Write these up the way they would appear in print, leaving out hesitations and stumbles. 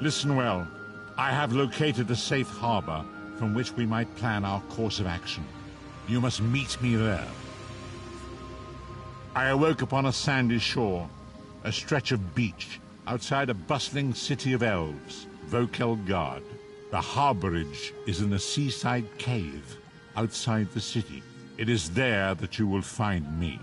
Listen well. I have located a safe harbor from which we might plan our course of action. You must meet me there. I awoke upon a sandy shore, a stretch of beach, outside a bustling city of elves, Vokelgard. The harborage is in a seaside cave outside the city. It is there that you will find me.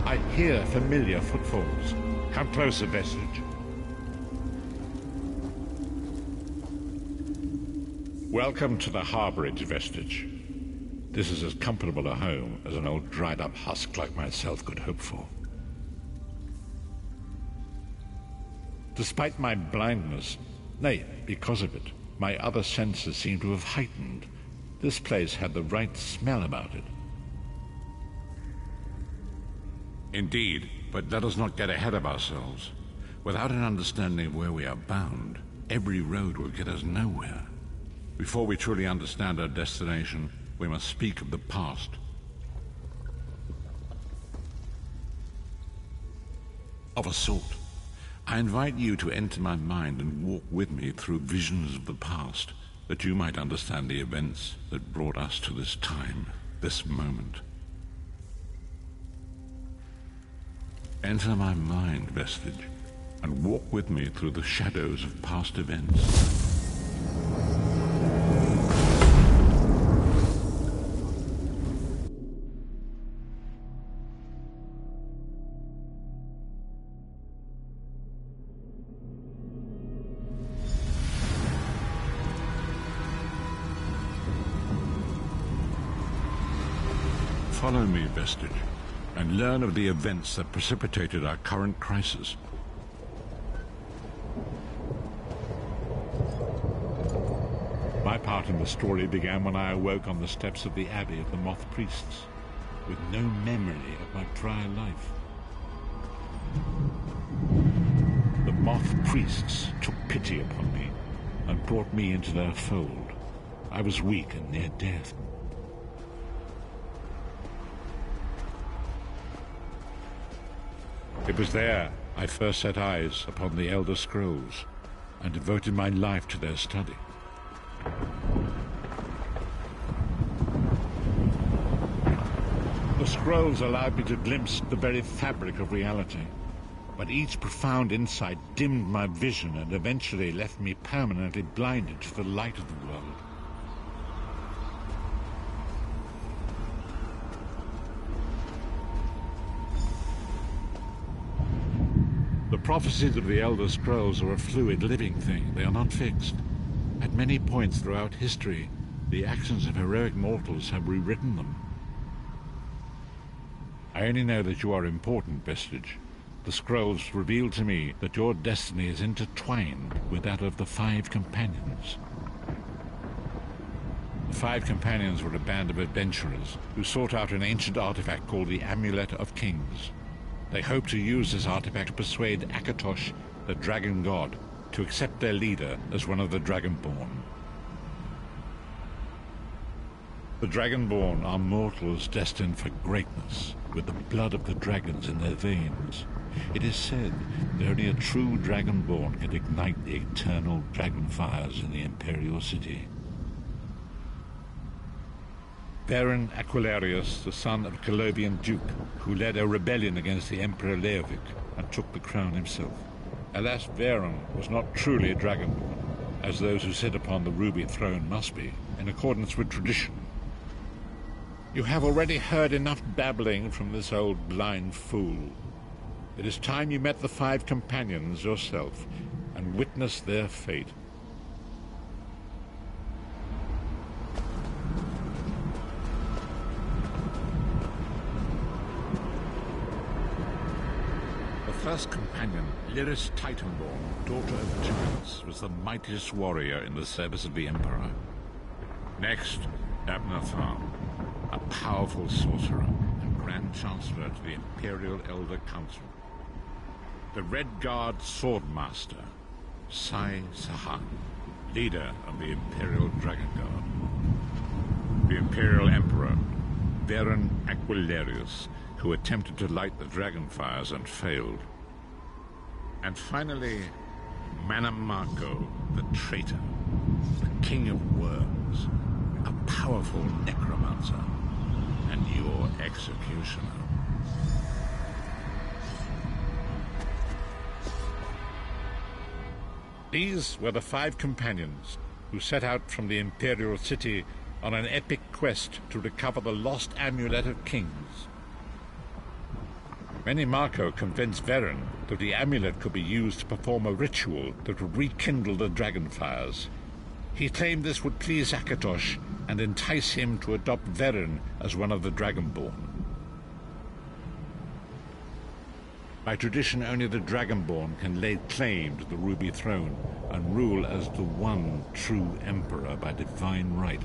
I hear familiar footfalls. Come closer, Vestige. Welcome to the harborage, Vestige. This is as comfortable a home as an old dried-up husk like myself could hope for. Despite my blindness, nay, because of it, my other senses seem to have heightened. This place had the right smell about it. Indeed, but let us not get ahead of ourselves. Without an understanding of where we are bound, every road will get us nowhere. Before we truly understand our destination, we must speak of the past. Of a sort. I invite you to enter my mind and walk with me through visions of the past, that you might understand the events that brought us to this time, this moment. Enter my mind, Vestige, and walk with me through the shadows of past events. Follow me, Vestige, and learn of the events that precipitated our current crisis. My part in the story began when I awoke on the steps of the Abbey of the Moth Priests, with no memory of my prior life. The Moth Priests took pity upon me and brought me into their fold. I was weak and near death. It was there I first set eyes upon the Elder Scrolls and devoted my life to their study. The scrolls allowed me to glimpse the very fabric of reality, but each profound insight dimmed my vision and eventually left me permanently blinded to the light of the world. The prophecies of the Elder Scrolls are a fluid, living thing. They are not fixed. At many points throughout history, the actions of heroic mortals have rewritten them. I only know that you are important, Vestige. The scrolls reveal to me that your destiny is intertwined with that of the Five Companions. The Five Companions were a band of adventurers who sought out an ancient artifact called the Amulet of Kings. They hoped to use this artifact to persuade Akatosh, the dragon god, to accept their leader as one of the Dragonborn. The Dragonborn are mortals destined for greatness. with the blood of the dragons in their veins. It is said that only a true dragonborn can ignite the eternal dragon fires in the Imperial City. Baron Aquilarius, the son of a Colovian duke, who led a rebellion against the Emperor Leovic and took the crown himself. Alas, Varen was not truly a dragonborn, as those who sit upon the ruby throne must be, in accordance with tradition. You have already heard enough babbling from this old blind fool. It is time you met the 5 companions yourself and witnessed their fate. The first companion, Lyris Titanborn, daughter of giants, was the mightiest warrior in the service of the Emperor. Next, Abnathan, a powerful sorcerer and Grand Chancellor to the Imperial Elder Council. The Red Guard Swordmaster, Sai Sahan, leader of the Imperial Dragon Guard. The Imperial Emperor, Baron Aquilarius, who attempted to light the dragon fires and failed. And finally, Manamako, the traitor, the king of worms, a powerful necromancer, and your executioner. These were the 5 companions who set out from the Imperial City on an epic quest to recover the lost Amulet of Kings. Manamako convinced Varen that the amulet could be used to perform a ritual that would rekindle the dragon fires. He claimed this would please Akatosh and entice him to adopt Varen as one of the Dragonborn. By tradition, only the Dragonborn can lay claim to the Ruby Throne and rule as the one true Emperor by divine right.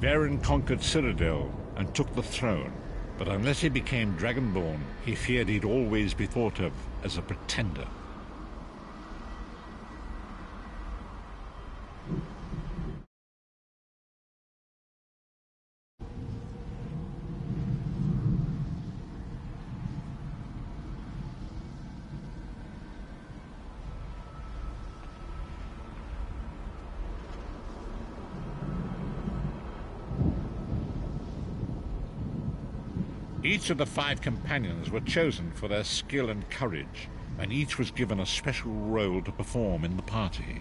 Varen conquered Cyrodiil and took the throne, but unless he became Dragonborn, he feared he'd always be thought of as a pretender. Each of the 5 companions were chosen for their skill and courage, and each was given a special role to perform in the party.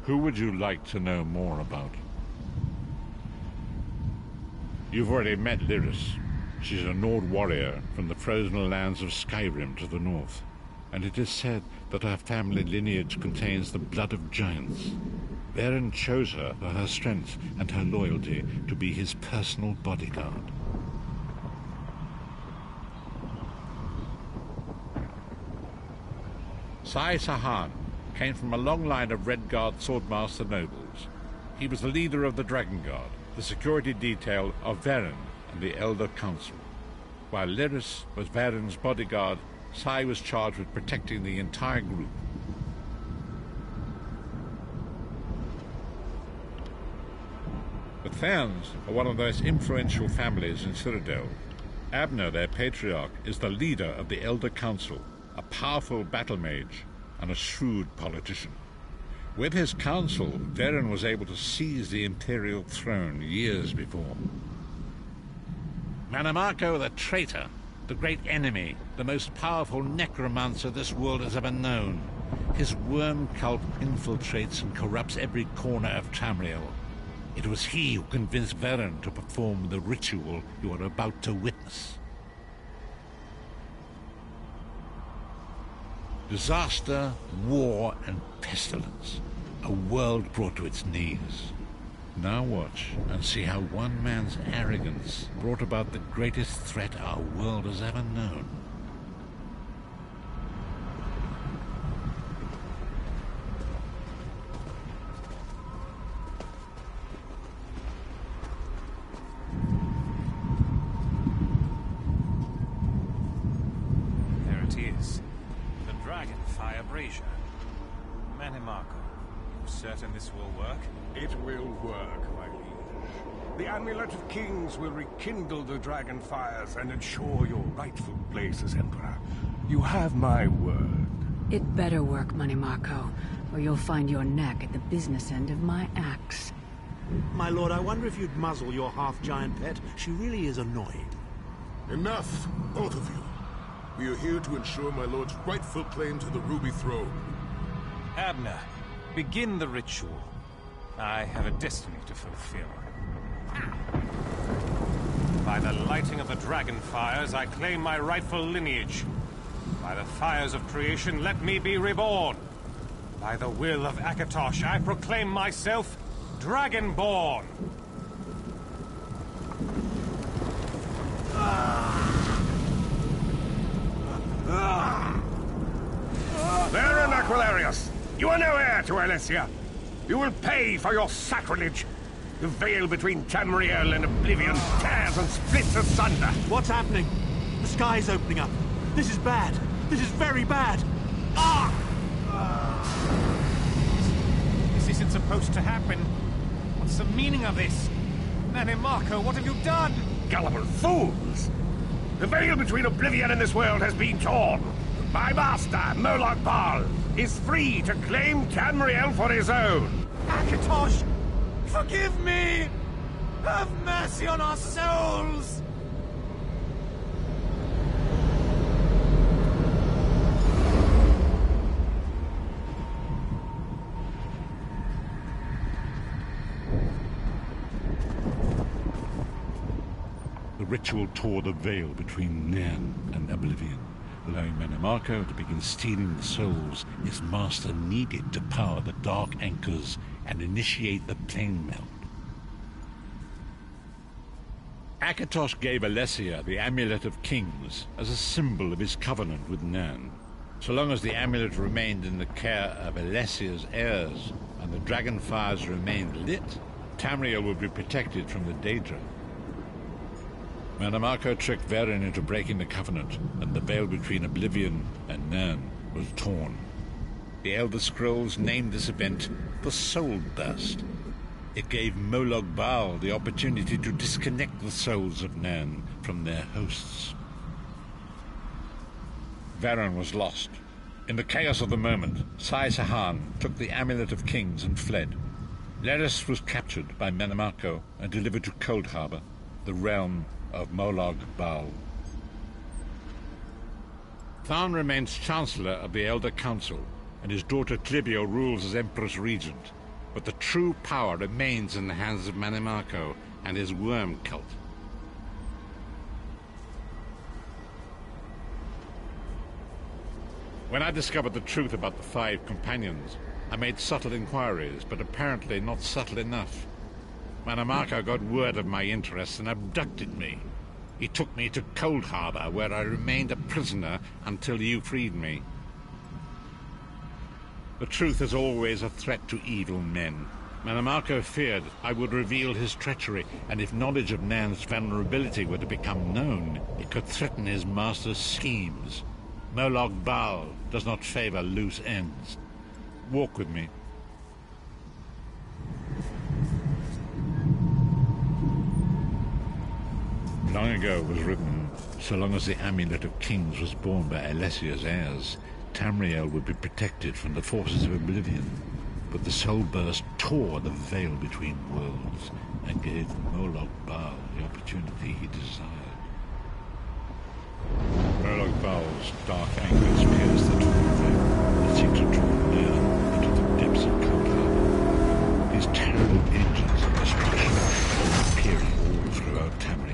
Who would you like to know more about? You've already met Lyris. She's a Nord warrior from the frozen lands of Skyrim to the north, and it is said that her family lineage contains the blood of giants. Varen chose her for her strength and her loyalty to be his personal bodyguard. Sai Sahan came from a long line of Red Guard Swordmaster nobles. He was the leader of the Dragon Guard, the security detail of Varen and the Elder Council. While Lyris was Varen's bodyguard, Sai was charged with protecting the entire group. The Therns are one of the most influential families in Cyrodiil. Abner, their patriarch, is the leader of the Elder Council, a powerful battle mage and a shrewd politician. With his council, Varen was able to seize the Imperial throne years before. Manamako the traitor, the great enemy, the most powerful necromancer this world has ever known. His worm cult infiltrates and corrupts every corner of Tamriel. It was he who convinced Varen to perform the ritual you are about to witness. Disaster, war, and pestilence. A world brought to its knees. Now watch and see how one man's arrogance brought about the greatest threat our world has ever known. There it is. The dragon fire brazier. Manamako, you certain this will work? It will work, my liege. The Amulet of Kings will rekindle the dragon fires and ensure your rightful place as Emperor. You have my word. It better work, Money Marco, or you'll find your neck at the business end of my axe. My lord, I wonder if you'd muzzle your half-giant pet. She really is annoying. Enough, both of you. We are here to ensure my lord's rightful claim to the Ruby Throne. Abner, begin the ritual. I have a destiny to fulfill. By the lighting of the dragon fires, I claim my rightful lineage. By the fires of creation, let me be reborn. By the will of Akatosh, I proclaim myself Dragonborn. Baron Aquilarius, you are no heir to Alessia. You will pay for your sacrilege. The veil between Tamriel and Oblivion tears and splits asunder. What's happening? The sky's opening up. This is bad. This is very bad. This isn't supposed to happen. What's the meaning of this? Manny Marco, what have you done? Gullible fools! The veil between Oblivion and this world has been torn. My master, Moloch Baal, is free to claim Tamriel for his own. Akatosh, forgive me! Have mercy on our souls! The ritual tore the veil between Nan and Oblivion, allowing Manimarco to begin stealing the souls his master needed to power the dark anchors and initiate the plane melt. Akatosh gave Alessia the Amulet of Kings as a symbol of his covenant with Nan. So long as the amulet remained in the care of Alessia's heirs and the dragon fires remained lit, Tamriel would be protected from the Daedra. Manimarco tricked Varen into breaking the covenant, and the veil between Oblivion and Nan was torn. The Elder Scrolls named this event the Soul Burst. It gave Moloch Baal the opportunity to disconnect the souls of Nan from their hosts. Varen was lost. In the chaos of the moment, Sai Sahan took the Amulet of Kings and fled. Leris was captured by Manimarco and delivered to Cold Harbor, the realm of Moloch Baal. Tharn remains Chancellor of the Elder Council, and his daughter Clibio rules as Empress Regent. But the true power remains in the hands of Manimarco and his worm cult. When I discovered the truth about the 5 companions, I made subtle inquiries, but apparently not subtle enough. Manimarco got word of my interests and abducted me. He took me to Cold Harbor, where I remained a prisoner until you freed me. The truth is always a threat to evil men. Manimarco feared I would reveal his treachery, and if knowledge of Nan's vulnerability were to become known, it could threaten his master's schemes. Moloch Baal does not favor loose ends. Walk with me. Long ago it was written, so long as the Amulet of Kings was borne by Alessia's heirs, Tamriel would be protected from the forces of Oblivion. But the Soul Burst tore the veil between worlds and gave Moloch Baal the opportunity he desired. Moloch Baal's dark anchors pierced the torn veil that seemed to draw near into the depths of Cold Harbor. These terrible engines of destruction were appearing all throughout Tamriel.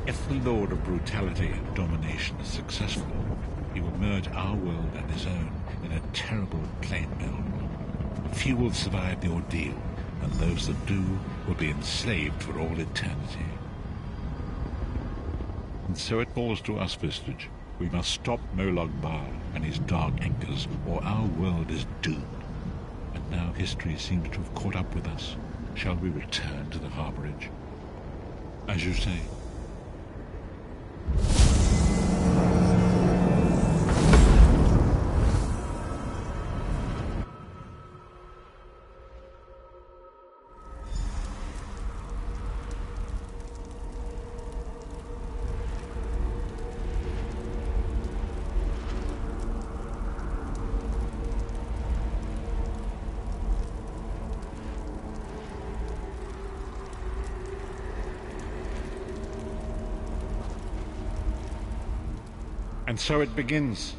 If the Lord of Brutality and Domination is successful, he will merge our world and his own in a terrible plane meld. Few will survive the ordeal, and those that do will be enslaved for all eternity. And so it falls to us, Vistage. We must stop Molag Bal and his dark anchors, or our world is doomed. And now history seems to have caught up with us. Shall we return to the harborage? As you say. And so it begins.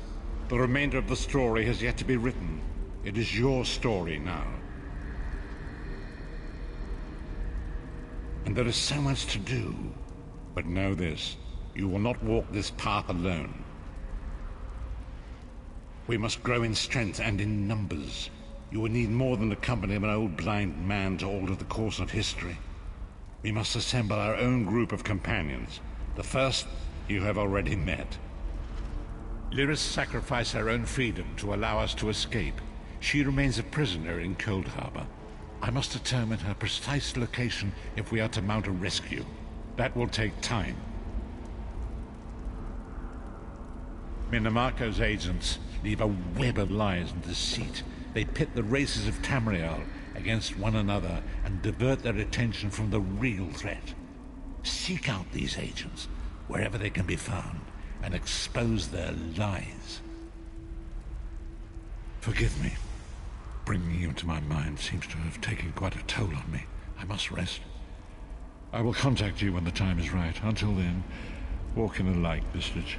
The remainder of the story has yet to be written. It is your story now. And there is so much to do. But know this, you will not walk this path alone. We must grow in strength and in numbers. You will need more than the company of an old blind man to alter the course of history. We must assemble our own group of companions. The first you have already met. Lyris sacrificed her own freedom to allow us to escape. She remains a prisoner in Cold Harbor. I must determine her precise location if we are to mount a rescue. That will take time. Minamarco's agents leave a web of lies and deceit. They pit the races of Tamriel against one another and divert their attention from the real threat. Seek out these agents, wherever they can be found, and expose their lies. Forgive me. Bringing you into my mind seems to have taken quite a toll on me. I must rest. I will contact you when the time is right. Until then, walk in the light, Vistage.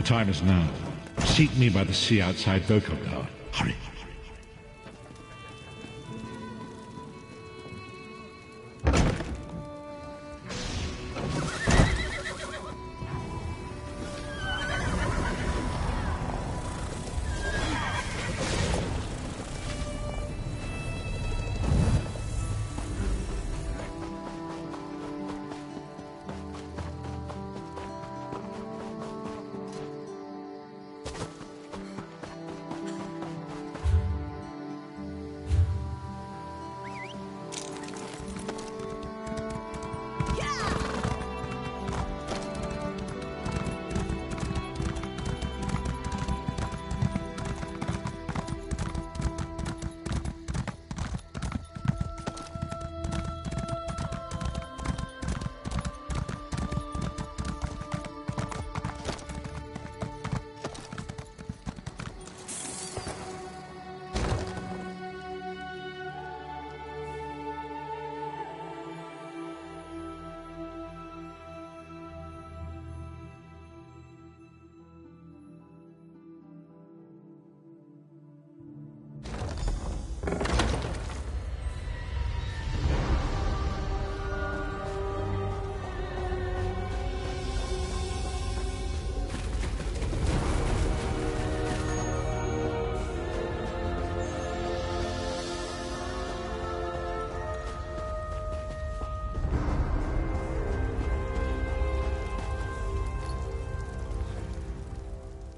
The time is now. Seek me by the sea outside Vokelgard. Hurry.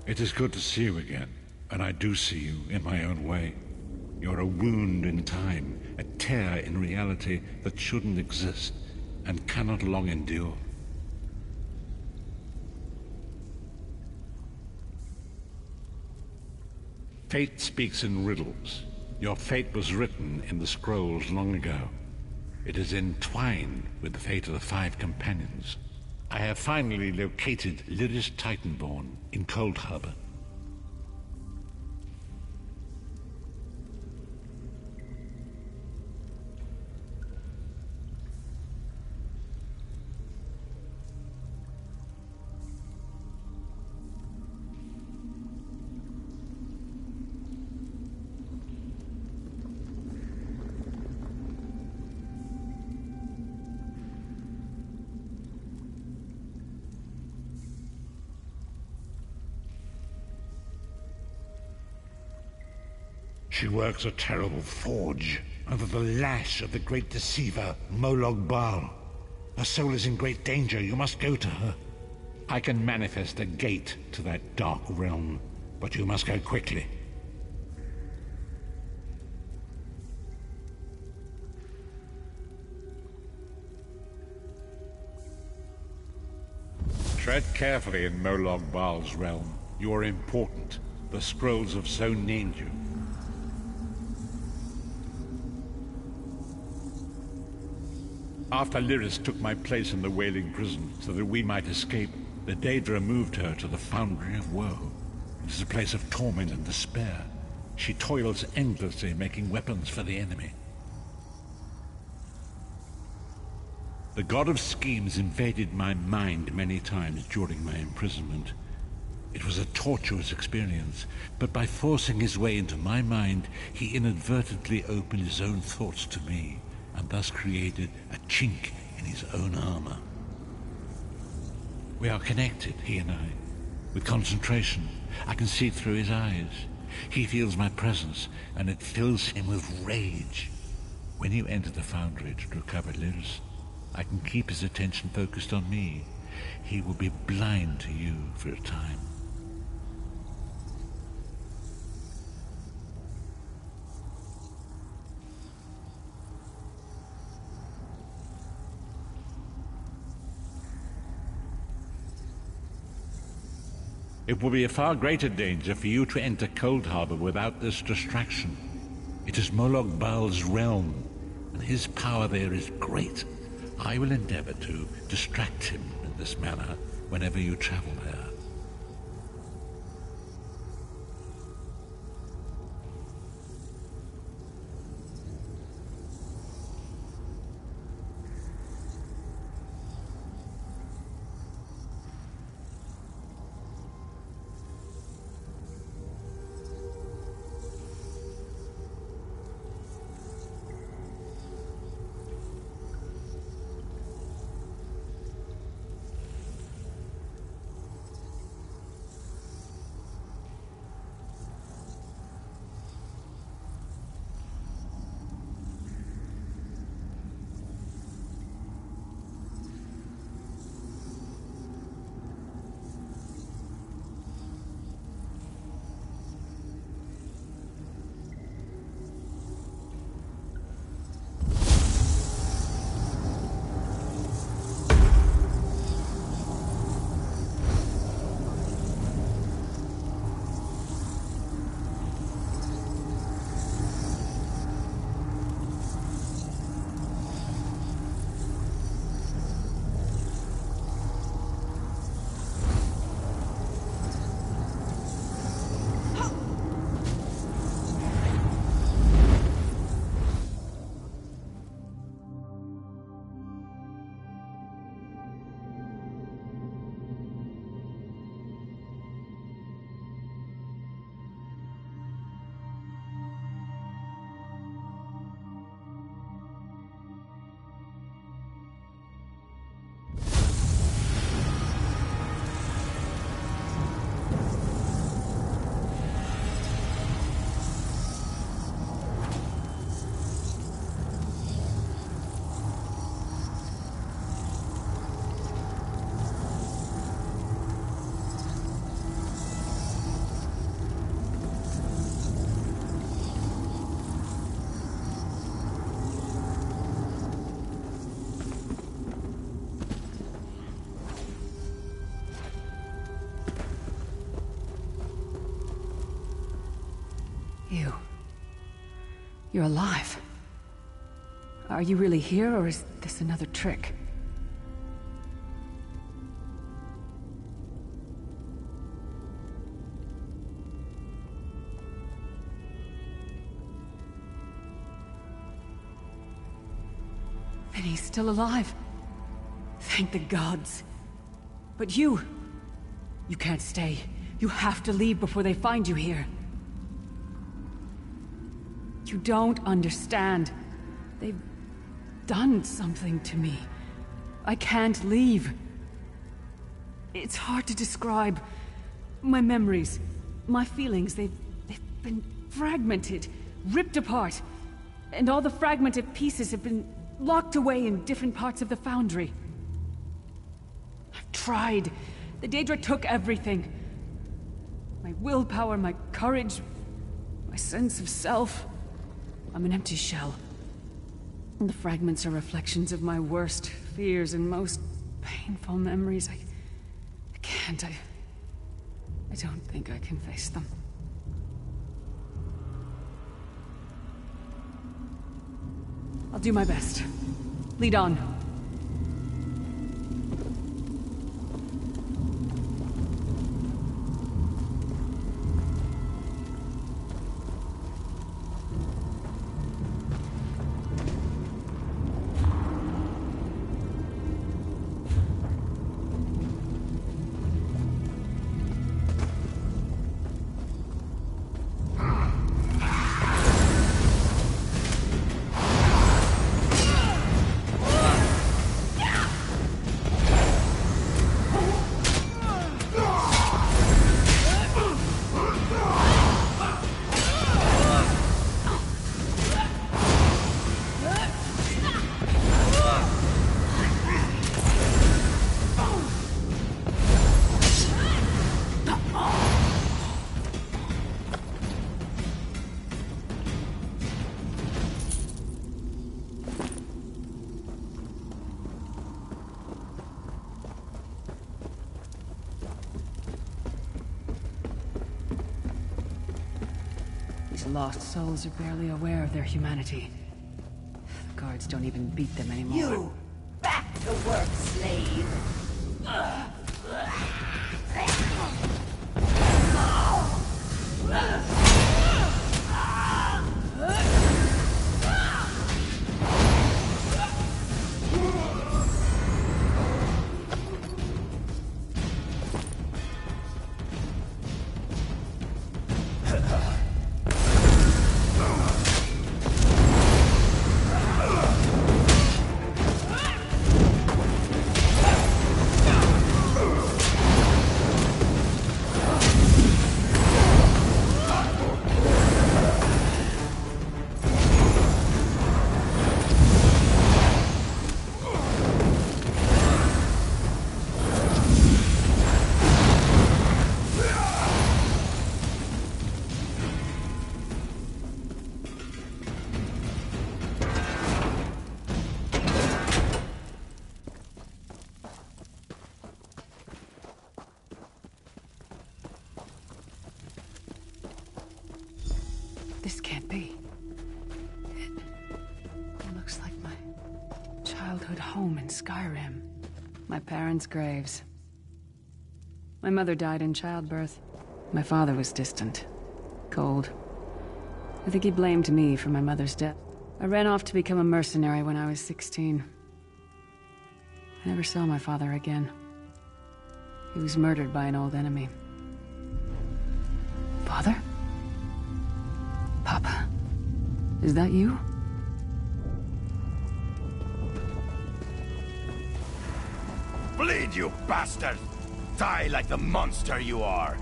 It is good to see you again, and I do see you in my own way. You're a wound in time, a tear in reality that shouldn't exist and cannot long endure. Fate speaks in riddles. Your fate was written in the scrolls long ago. It is entwined with the fate of the 5 companions. I have finally located Lyris Titanborn in Cold Harbor. She works a terrible forge under the lash of the great deceiver, Molog Baal. Her soul is in great danger. You must go to her. I can manifest a gate to that dark realm, but you must go quickly. Tread carefully in Molog Baal's realm. You are important. The scrolls have so named you. After Lyris took my place in the Wailing Prison so that we might escape, the Daedra moved her to the Foundry of Woe. It is a place of torment and despair. She toils endlessly making weapons for the enemy. The God of Schemes invaded my mind many times during my imprisonment. It was a tortuous experience, but by forcing his way into my mind, he inadvertently opened his own thoughts to me, and thus created a chink in his own armor. We are connected, he and I. With concentration, I can see through his eyes. He feels my presence, and it fills him with rage. When you enter the Foundry to recover Lyris, I can keep his attention focused on me. He will be blind to you for a time. It will be a far greater danger for you to enter Cold Harbor without this distraction. It is Molog Baal's realm, and his power there is great. I will endeavor to distract him in this manner whenever you travel there. You're alive. Are you really here, or is this another trick? Vinny's still alive. Thank the gods. But you can't stay. You have to leave before they find you here. You don't understand. They've done something to me. I can't leave. It's hard to describe. My memories, my feelings, they've been fragmented, ripped apart. And all the fragmented pieces have been locked away in different parts of the Foundry. I've tried. The Daedra took everything. My willpower, my courage, my sense of self. I'm an empty shell. And the fragments are reflections of my worst fears and most painful memories. I can't. I don't think I can face them. I'll do my best. Lead on. These lost souls are barely aware of their humanity. The guards don't even beat them anymore. You! Back to work, slave! This can't be. It looks like my childhood home in Skyrim. My parents' graves. My mother died in childbirth. My father was distant. Cold. I think he blamed me for my mother's death. I ran off to become a mercenary when I was 16. I never saw my father again. He was murdered by an old enemy. Father? Papa, is that you? Bleed, you bastard! Die like the monster you are!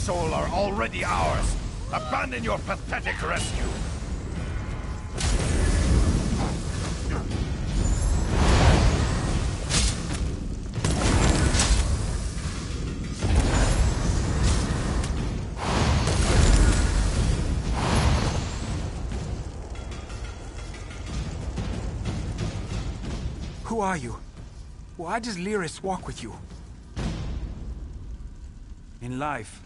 Soul are already ours. Abandon your pathetic rescue. Who are you? Why does Lyris walk with you? In life,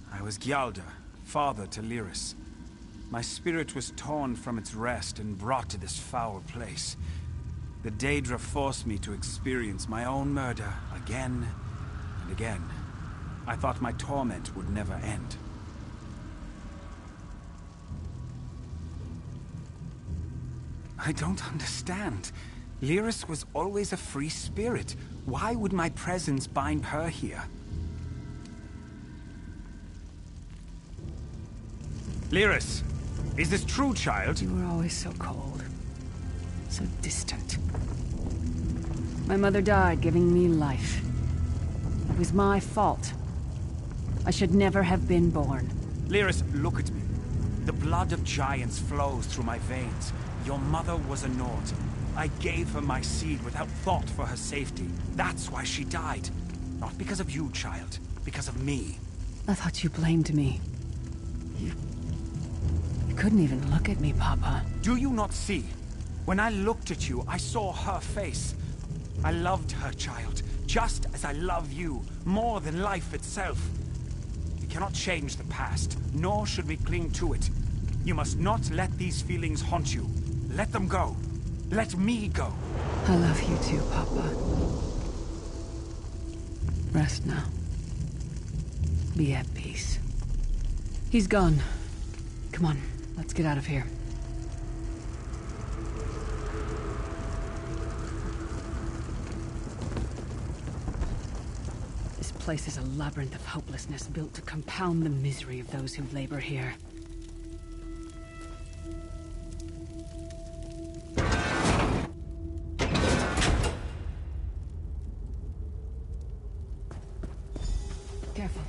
I was Gyalda, father to Lyris. My spirit was torn from its rest and brought to this foul place. The Daedra forced me to experience my own murder again and again. I thought my torment would never end. I don't understand. Lyris was always a free spirit. Why would my presence bind her here? Lyris, is this true, child? You were always so cold. So distant. My mother died giving me life. It was my fault. I should never have been born. Lyris, look at me. The blood of giants flows through my veins. Your mother was a Nord. I gave her my seed without thought for her safety. That's why she died. Not because of you, child. Because of me. I thought you blamed me. You couldn't even look at me, Papa. Do you not see? When I looked at you, I saw her face. I loved her, child. Just as I love you. More than life itself. We cannot change the past. Nor should we cling to it. You must not let these feelings haunt you. Let them go. Let me go. I love you too, Papa. Rest now. Be at peace. He's gone. Come on, let's get out of here. This place is a labyrinth of hopelessness built to compound the misery of those who labor here. Careful.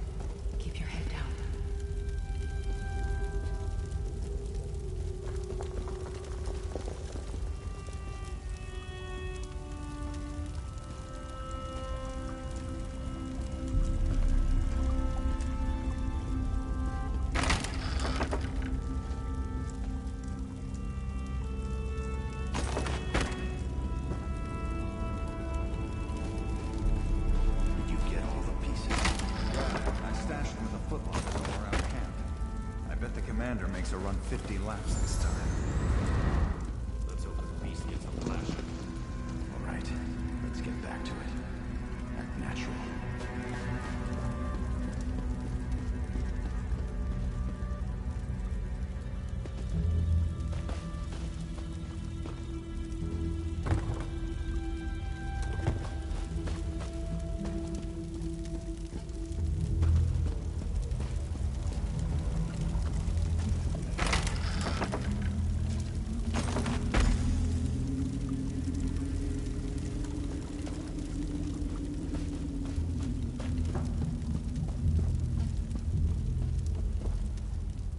Keep your head down. Did you get all the pieces? Yeah, I stashed them in the footlocker around camp. I bet the commander makes her run 50 laps this time. Let's hope the beast gets a flash. All right, let's get back to it. Act natural.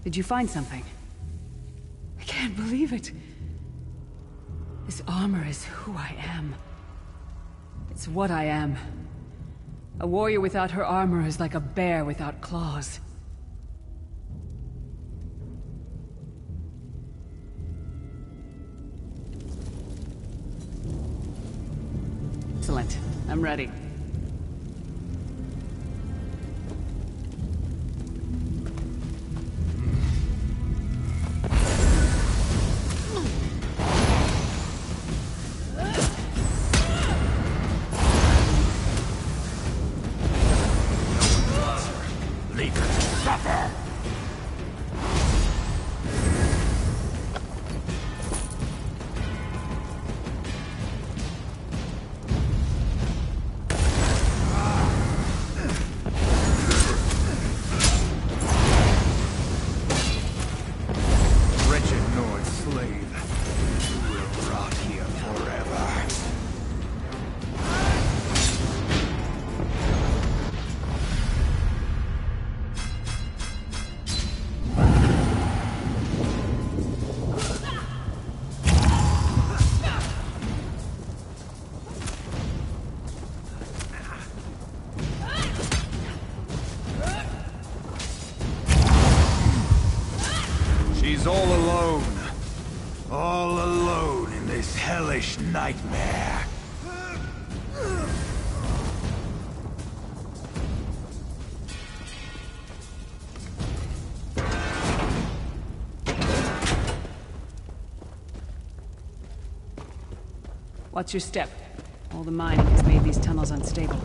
Did you find something? I can't believe it. This armor is who I am. It's what I am. A warrior without her armor is like a bear without claws. Excellent. I'm ready. She's all alone. All alone in this hellish nightmare. Watch your step. All the mining has made these tunnels unstable.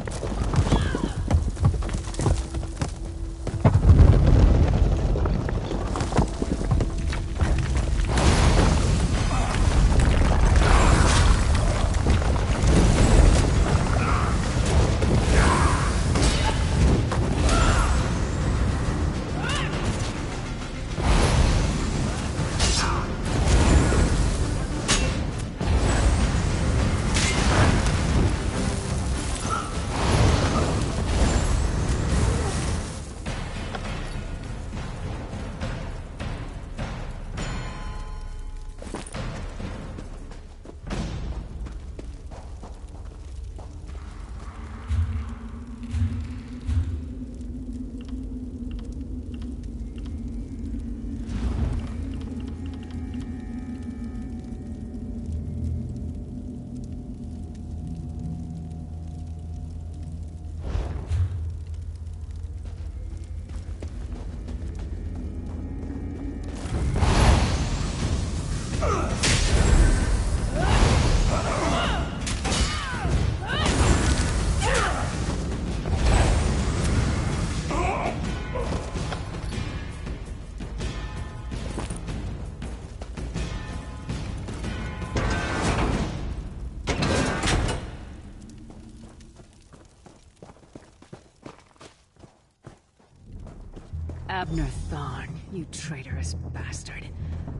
Abner Thorn, you traitorous bastard.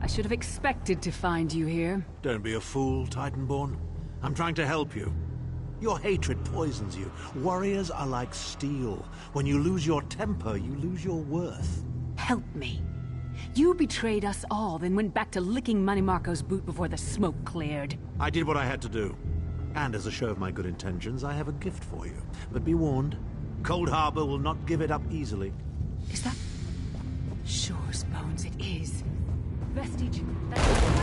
I should have expected to find you here. Don't be a fool, Titanborn. I'm trying to help you. Your hatred poisons you. Warriors are like steel. When you lose your temper, you lose your worth. Help me. You betrayed us all, then went back to licking Manny Marco's boot before the smoke cleared. I did what I had to do. And as a show of my good intentions, I have a gift for you. But be warned, Cold Harbor will not give it up easily. Is that... Shore's bones, it is. Vestige. That's the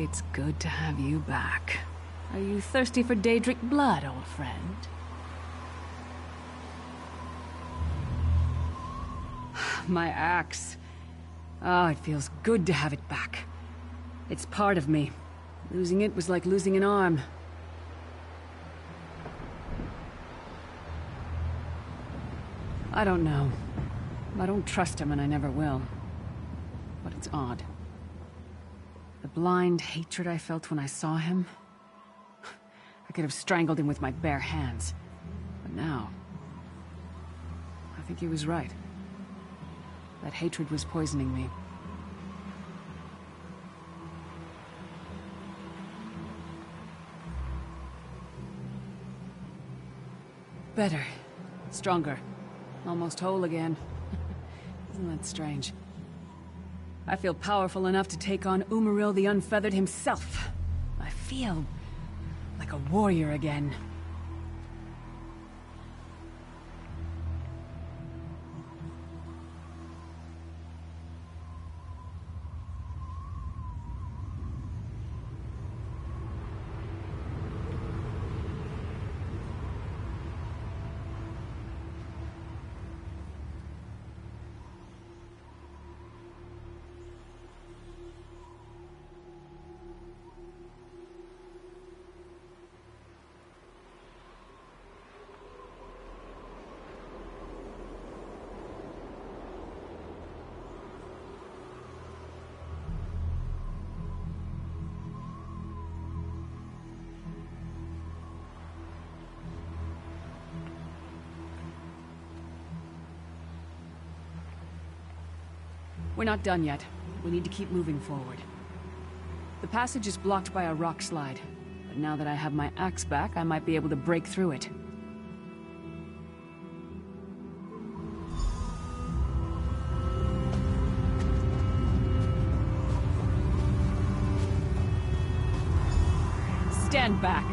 It's good to have you back. Are you thirsty for Daedric blood, old friend? My axe. Oh, it feels good to have it back. It's part of me. Losing it was like losing an arm. I don't know. I don't trust him and I never will. But it's odd. The blind hatred I felt when I saw him... I could have strangled him with my bare hands. But now... I think he was right. That hatred was poisoning me. Better. Stronger. Almost whole again. Isn't that strange? I feel powerful enough to take on Umaril the Unfeathered himself. I feel like a warrior again. We're not done yet. We need to keep moving forward. The passage is blocked by a rock slide, but now that I have my axe back, I might be able to break through it. Stand back!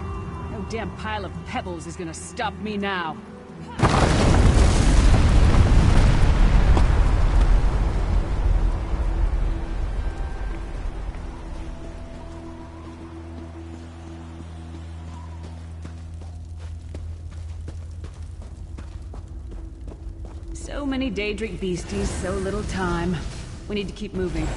No damn pile of pebbles is gonna stop me now! So many Daedric beasties, so little time. We need to keep moving.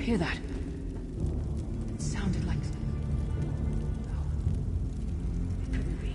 hear that? It sounded like... No. It couldn't be.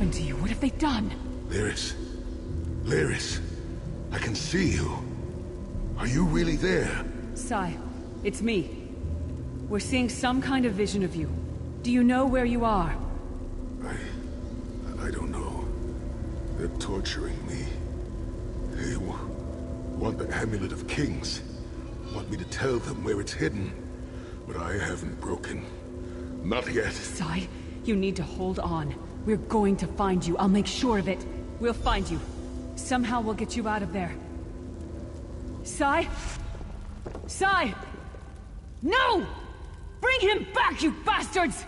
To you? What have they done? Lyris. Lyris. I can see you. Are you really there? Sai, it's me. We're seeing some kind of vision of you. Do you know where you are? I don't know. They're torturing me. They want the Amulet of Kings. Want me to tell them where it's hidden. But I haven't broken. Not yet. Sai, you need to hold on. We're going to find you. I'll make sure of it. We'll find you. Somehow we'll get you out of there. Sai? Sai! No! Bring him back, you bastards!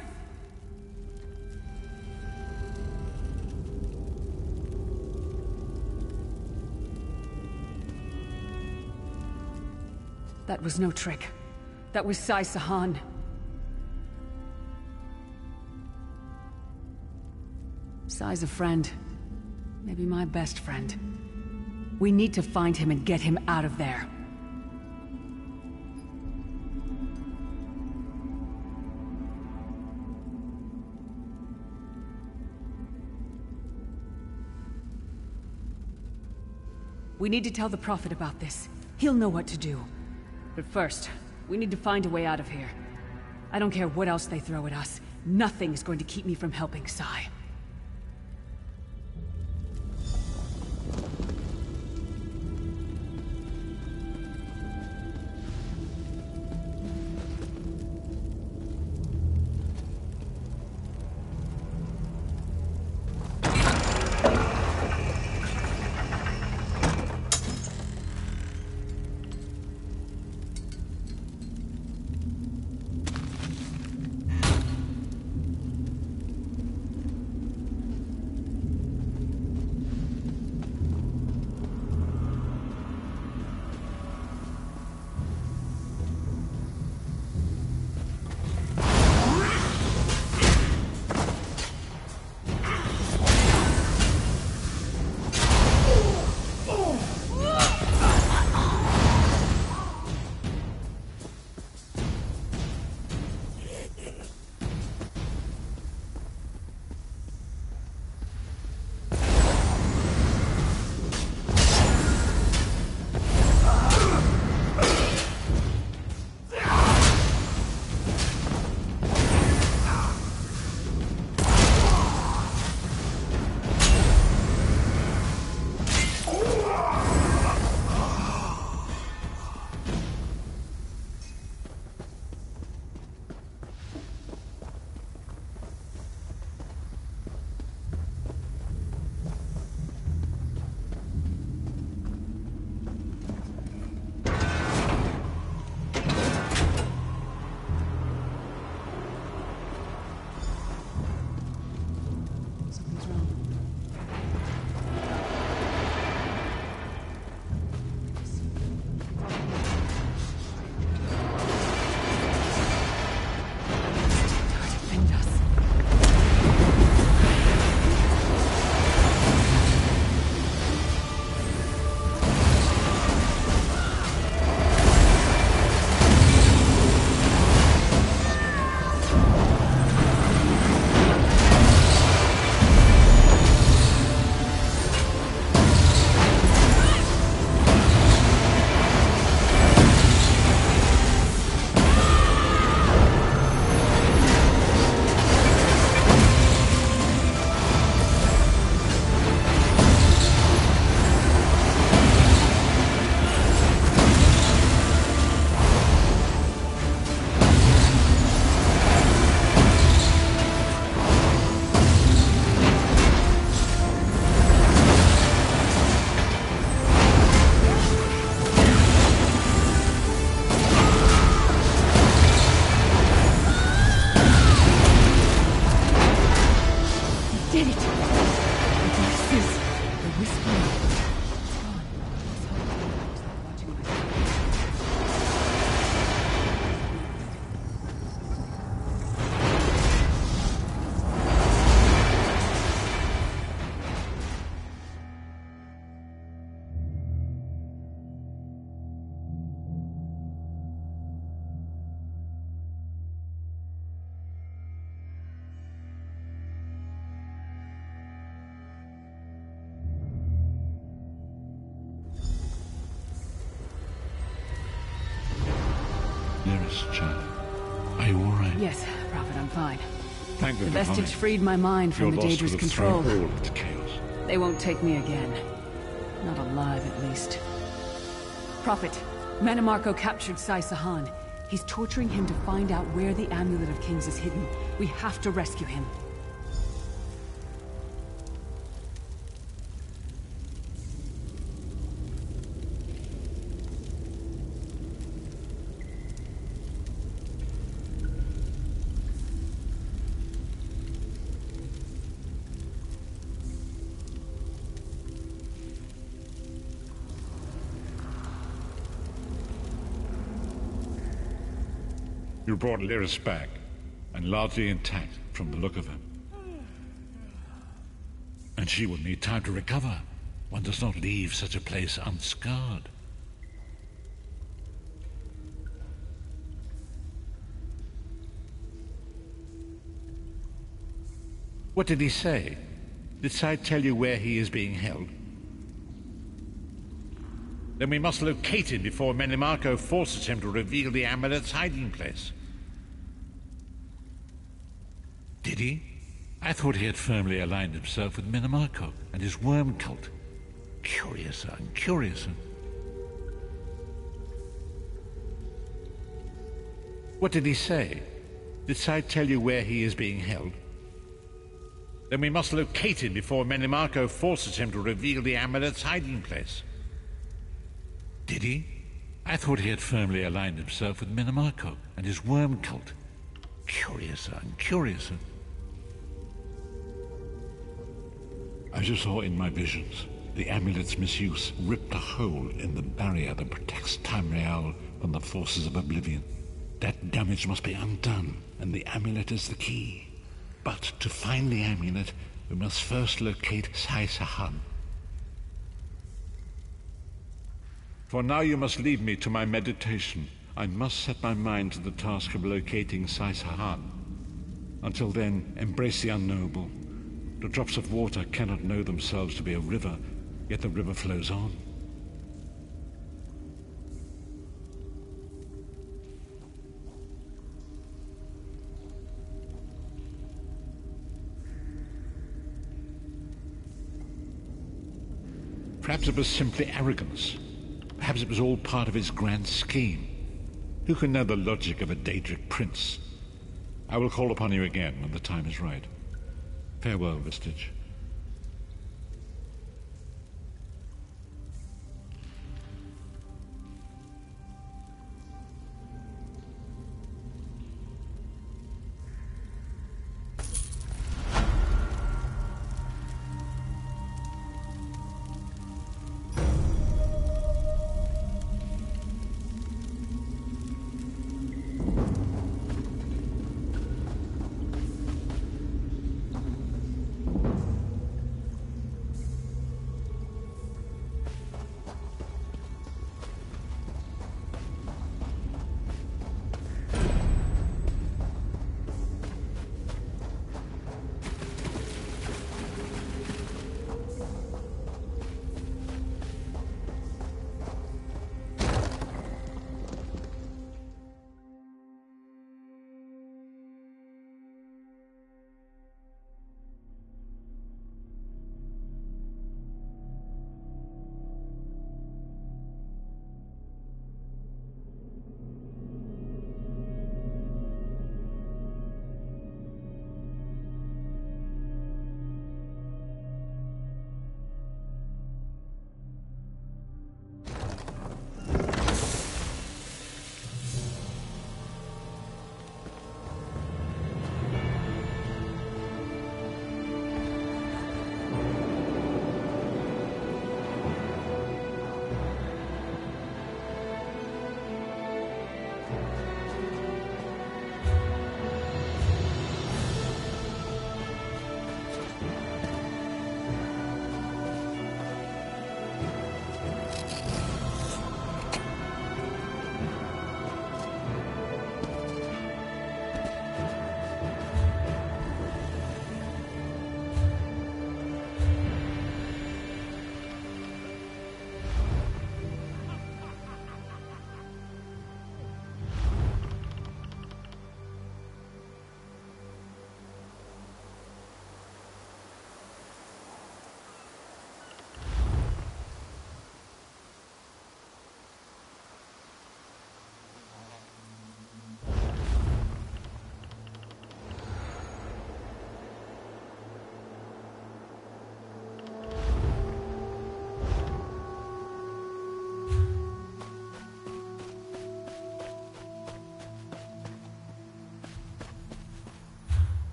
That was no trick. That was Sai Sahan. Sai's a friend. Maybe my best friend. We need to find him and get him out of there. We need to tell the Prophet about this. He'll know what to do. But first, we need to find a way out of here. I don't care what else they throw at us. Nothing's going to keep me from helping Sai. did it! This is the whispering. It's gone. Let's hope it's not watching my face. Nearest child. Are you all right? Yes, Prophet, I'm fine. Thank the The divine. vestige freed my mind from Your the loss Daedra's would have control. thrown all into chaos. They won't take me again. Not alive, at least. Prophet, Manamarco captured Sai Sahan. He's torturing him to find out where the Amulet of Kings is hidden. We have to rescue him. You brought Lyris back, and largely intact from the look of her. And she will need time to recover. One does not leave such a place unscarred. What did he say? Did Sai tell you where he is being held? Then we must locate him before Menimarco forces him to reveal the amulet's hiding place. Did he? I thought he had firmly aligned himself with Menimarco and his worm cult. Curiouser and curiouser. What did he say? Did Sai tell you where he is being held? Then we must locate him before Menimarco forces him to reveal the amulet's hiding place. Did he? I thought he had firmly aligned himself with Menimarco and his worm cult. Curiouser and curiouser. As you saw in my visions, the amulet's misuse ripped a hole in the barrier that protects Tamriel from the forces of oblivion. That damage must be undone, and the amulet is the key. But to find the amulet, we must first locate Sai Sahan. For now you must leave me to my meditation. I must set my mind to the task of locating Sai Sahan. Until then, embrace the unknowable. The drops of water cannot know themselves to be a river, yet the river flows on. Perhaps it was simply arrogance. Perhaps it was all part of his grand scheme. Who can know the logic of a Daedric prince? I will call upon you again when the time is right. Farewell, Vestige.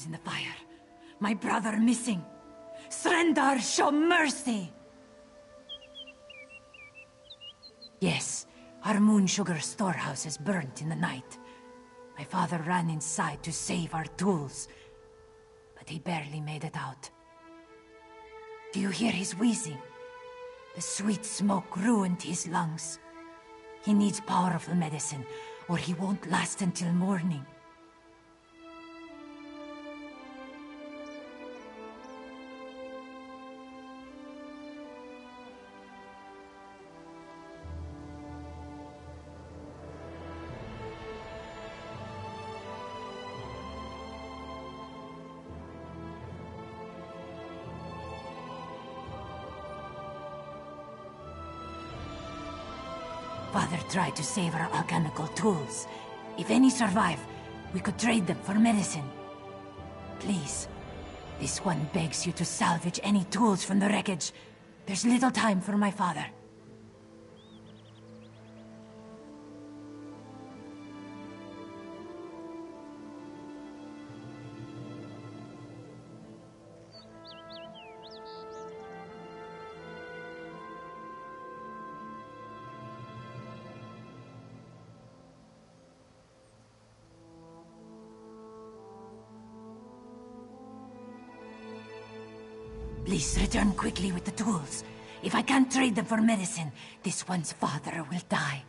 in the fire. My brother missing. Srendar, show mercy! Yes, our moon sugar storehouse is burnt in the night. My father ran inside to save our tools, but he barely made it out. Do you hear his wheezing? The sweet smoke ruined his lungs. He needs powerful medicine, or he won't last until morning. Father tried to save our alchemical tools. If any survive, we could trade them for medicine. Please, this one begs you to salvage any tools from the wreckage. There's little time for my father. Please return quickly with the tools. If I can't trade them for medicine, this one's father will die.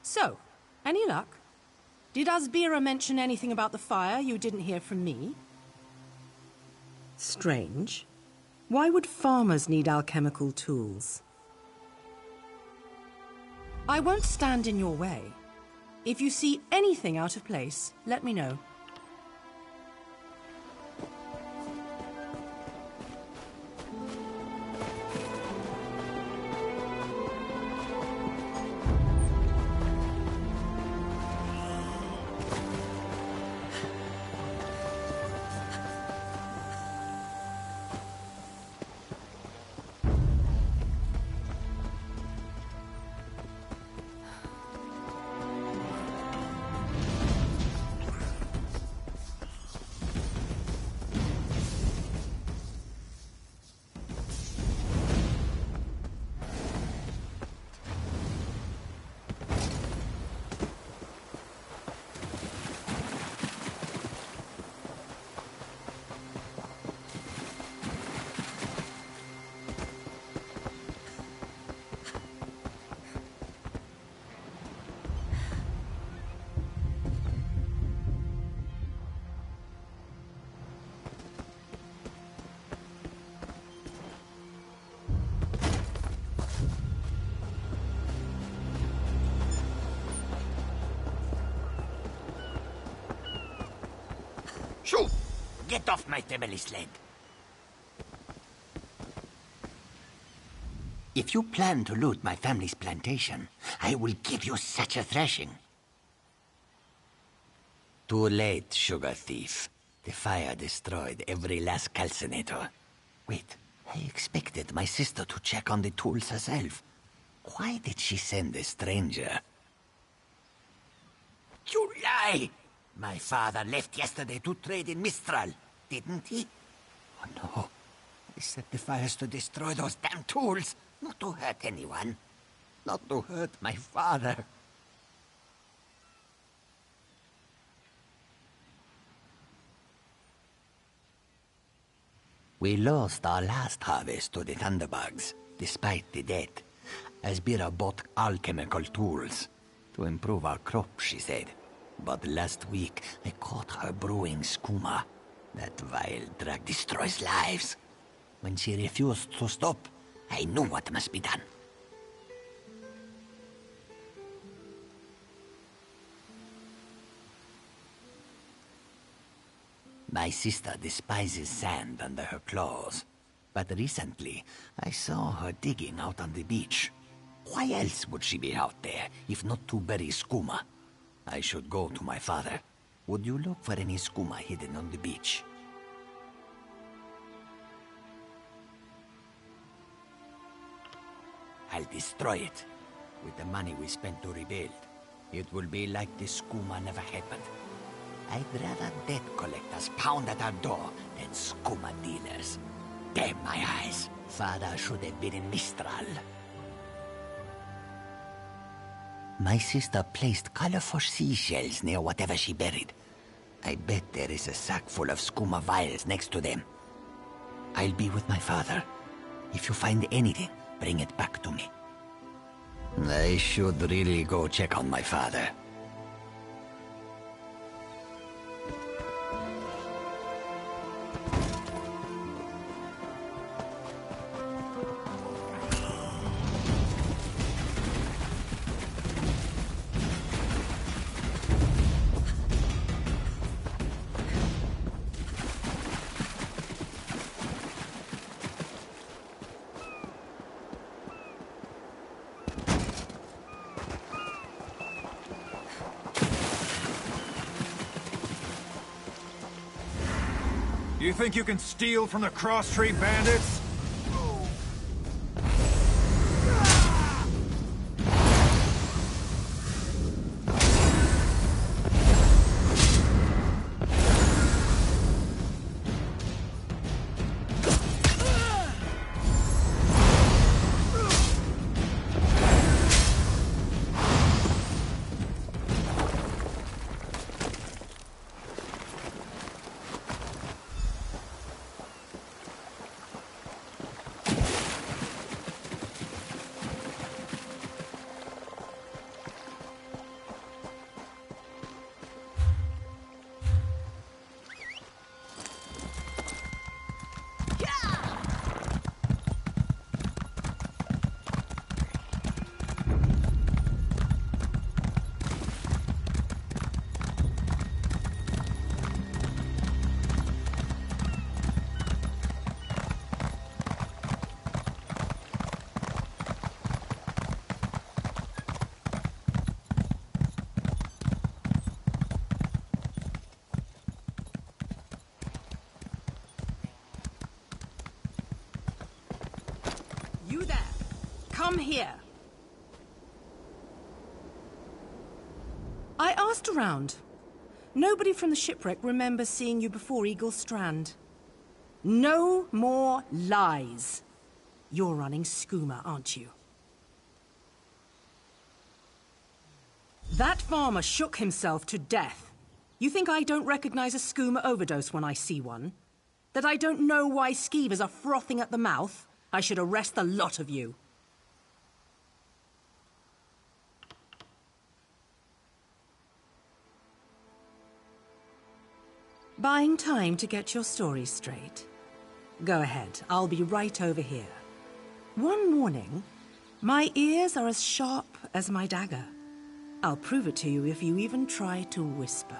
So, any luck? Did Asbira mention anything about the fire you didn't hear from me? Strange. Why would farmers need alchemical tools? I won't stand in your way. If you see anything out of place, let me know. Shoo! Get off my family sled. If you plan to loot my family's plantation, I will give you such a thrashing. Too late, sugar thief. The fire destroyed every last calcinator. Wait, I expected my sister to check on the tools herself. Why did she send a stranger? You lie! My father left yesterday to trade in Mistral, didn't he? Oh no. He set the fires to destroy those damn tools, not to hurt anyone. Not to hurt my father. We lost our last harvest to the Thunderbugs, despite the debt. Asbira bought alchemical tools to improve our crop, she said. But last week, I caught her brewing skooma. That vile drug destroys lives. When she refused to stop, I knew what must be done. My sister despises sand under her claws. But recently, I saw her digging out on the beach. Why else would she be out there, if not to bury skooma? I should go to my father. Would you look for any skooma hidden on the beach? I'll destroy it. With the money we spent to rebuild, it will be like the skooma never happened. I'd rather debt collectors pound at our door than skooma dealers. Damn my eyes. Father should have been in Mistral. My sister placed colorful seashells near whatever she buried. I bet there is a sack full of skooma vials next to them. I'll be with my father. If you find anything, bring it back to me. I should really go check on my father. You think you can steal from the cross-street bandits? You there! Come here! I asked around. Nobody from the shipwreck remembers seeing you before Eagle Strand. No more lies. You're running skooma, aren't you? That farmer shook himself to death. You think I don't recognize a skooma overdose when I see one? That I don't know why skeevers are frothing at the mouth? I should arrest the lot of you. Buying time to get your story straight? Go ahead, I'll be right over here. One morning, my ears are as sharp as my dagger. I'll prove it to you if you even try to whisper.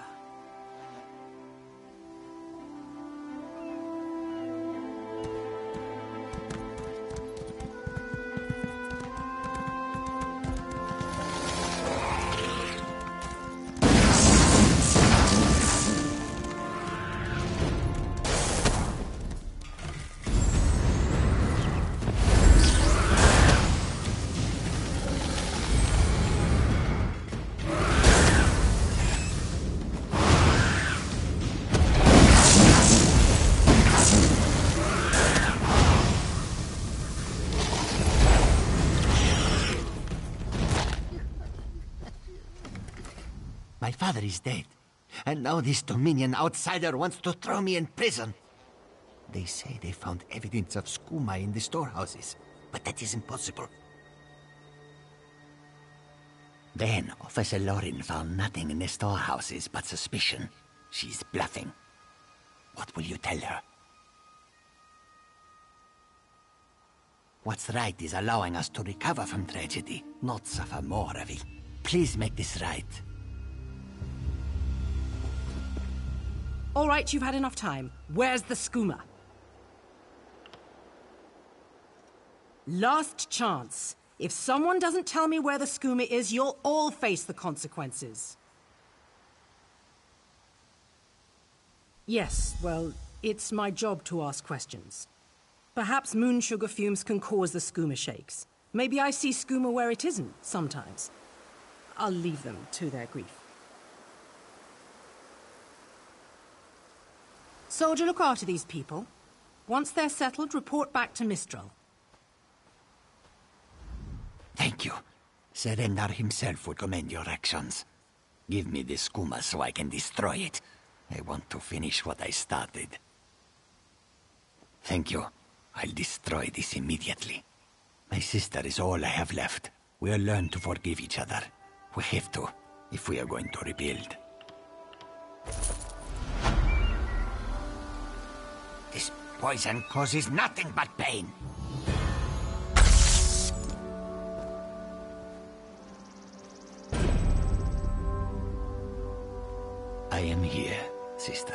My father is dead, and now this Dominion outsider wants to throw me in prison. They say they found evidence of skooma in the storehouses, but that is impossible. Then Officer Lauren found nothing in the storehouses but suspicion. She's bluffing. What will you tell her? What's right is allowing us to recover from tragedy, not suffer more of it. Please make this right. All right, you've had enough time. Where's the skooma? Last chance. If someone doesn't tell me where the skooma is, you'll all face the consequences. Yes, well, it's my job to ask questions. Perhaps moon sugar fumes can cause the skooma shakes. Maybe I see skooma where it isn't, sometimes. I'll leave them to their grief. Soldier, look after these people. Once they're settled, report back to Mistral. Thank you. Serendar himself would commend your actions. Give me the skooma so I can destroy it. I want to finish what I started. Thank you. I'll destroy this immediately. My sister is all I have left. We'll learn to forgive each other. We have to, if we are going to rebuild. This poison causes nothing but pain. I am here, sister.